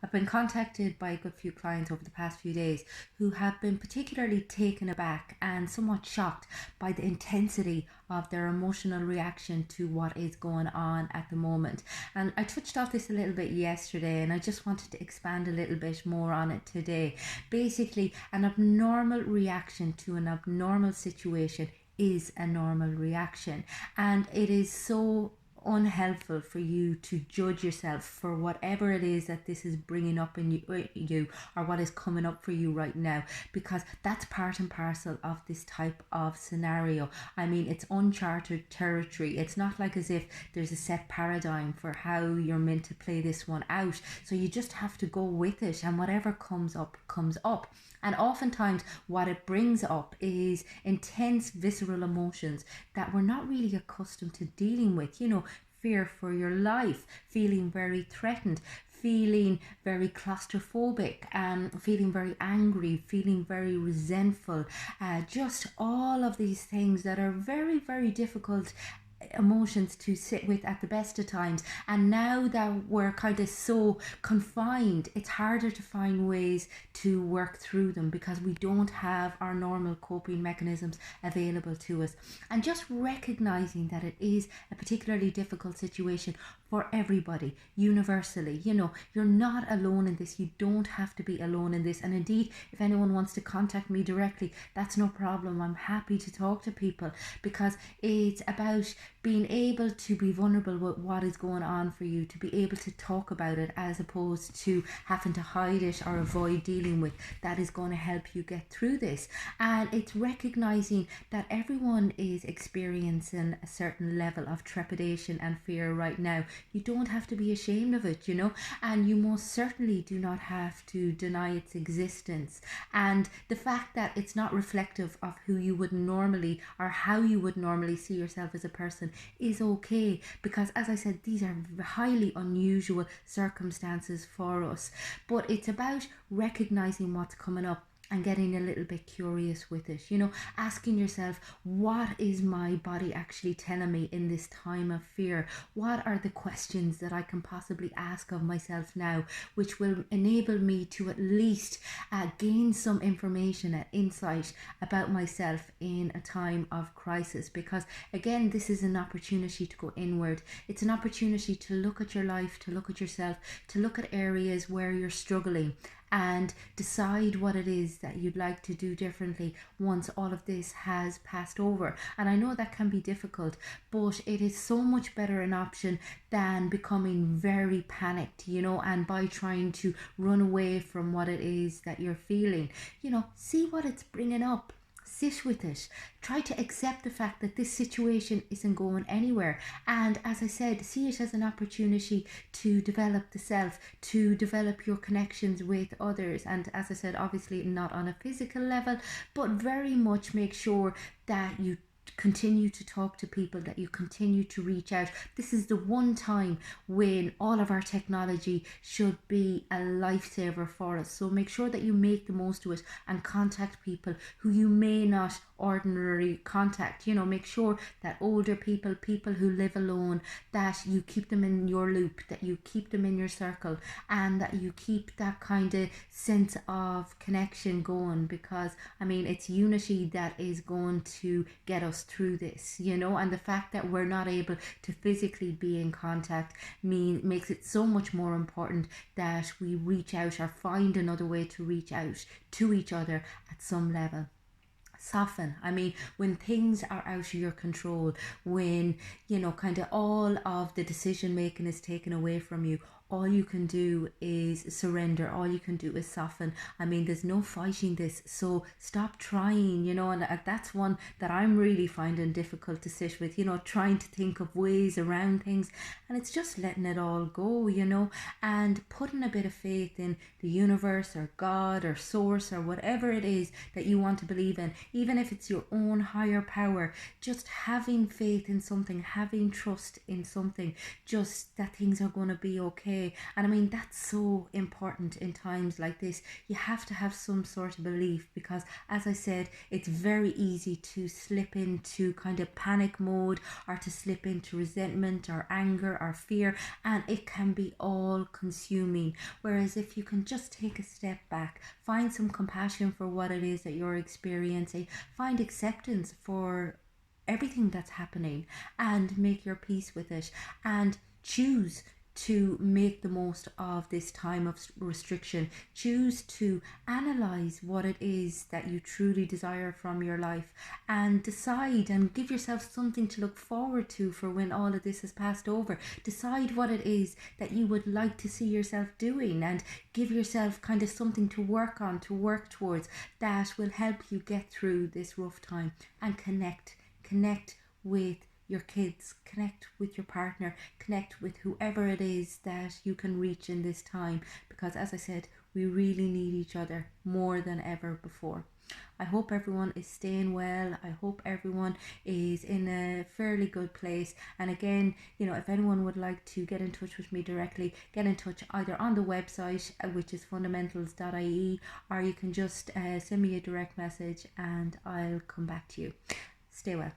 I've been contacted by a good few clients over the past few days who have been particularly taken aback and somewhat shocked by the intensity of their emotional reaction to what is going on at the moment. And I touched off this a little bit yesterday, and I just wanted to expand a little bit more on it today. Basically, an abnormal reaction to an abnormal situation is a normal reaction, and it is so unhelpful for you to judge yourself for whatever it is that this is bringing up in you, or what is coming up for you right now, because that's part and parcel of this type of scenario. I mean, it's uncharted territory. It's not like as if there's a set paradigm for how you're meant to play this one out, so you just have to go with it, and whatever comes up comes up. And oftentimes, what it brings up is intense visceral emotions that we're not really accustomed to dealing with. Fear for your life, feeling very threatened, feeling very claustrophobic, feeling very angry, feeling very resentful. Just all of these things that are very, very difficult emotions to sit with at the best of times. And now that we're kind of so confined, it's harder to find ways to work through them because we don't have our normal coping mechanisms available to us. And just recognizing that it is a particularly difficult situation for everybody, universally. You're not alone in this. You don't have to be alone in this. And indeed, if anyone wants to contact me directly, that's no problem. I'm happy to talk to people, because it's about being able to be vulnerable with what is going on for you, to be able to talk about it as opposed to having to hide it or avoid dealing with. That is going to help you get through this. And it's recognizing that everyone is experiencing a certain level of trepidation and fear right now. You don't have to be ashamed of it, and you most certainly do not have to deny its existence. And the fact that it's not reflective of who you would normally, or how you would normally see yourself as a person, is okay, because as I said, these are highly unusual circumstances for us. But it's about recognizing what's coming up and getting a little bit curious with it, asking yourself, what is my body actually telling me in this time of fear? What are the questions that I can possibly ask of myself now, which will enable me to at least gain some information and insight about myself in a time of crisis? Because again, this is an opportunity to go inward. It's an opportunity to look at your life, to look at yourself, to look at areas where you're struggling, and decide what it is that you'd like to do differently once all of this has passed over. And I know that can be difficult, but it is so much better an option than becoming very panicked, and by trying to run away from what it is that you're feeling. See what it's bringing up. Sit with it. Try to accept the fact that this situation isn't going anywhere. And as I said, see it as an opportunity to develop the self, to develop your connections with others. And as I said, obviously not on a physical level, but very much make sure that you continue to talk to people, that you continue to reach out. This is the one time when all of our technology should be a lifesaver for us. So make sure that you make the most of it and contact people who you may not ordinarily contact. Make sure that older people who live alone, that you keep them in your loop, that you keep them in your circle, and that you keep that kind of sense of connection going, because it's unity that is going to get us through this, and the fact that we're not able to physically be in contact makes it so much more important that we reach out, or find another way to reach out to each other at some level. Soften. When things are out of your control, when kind of all of the decision making is taken away from you, all you can do is surrender. All you can do is soften. There's no fighting this, so stop trying, and that's one that I'm really finding difficult to sit with, trying to think of ways around things, and it's just letting it all go, and putting a bit of faith in the universe or God or source or whatever it is that you want to believe in, even if it's your own higher power. Just having faith in something, having trust in something, just that things are going to be okay. okay. And I mean, that's so important in times like this. You have to have some sort of belief because, as I said, it's very easy to slip into kind of panic mode or to slip into resentment or anger or fear, and it can be all consuming. Whereas if you can just take a step back, find some compassion for what it is that you're experiencing, find acceptance for everything that's happening and make your peace with it and choose to make the most of this time of restriction. Choose to analyze what it is that you truly desire from your life and decide and give yourself something to look forward to for when all of this has passed over. Decide what it is that you would like to see yourself doing and give yourself kind of something to work on, to work towards, that will help you get through this rough time. And connect with your kids, connect with your partner, connect with whoever it is that you can reach in this time, because as I said, we really need each other more than ever before. I hope everyone is staying well. I hope everyone is in a fairly good place. And again, if anyone would like to get in touch with me directly, get in touch either on the website, which is fundamentals.ie, or you can just send me a direct message and I'll come back to you. Stay well.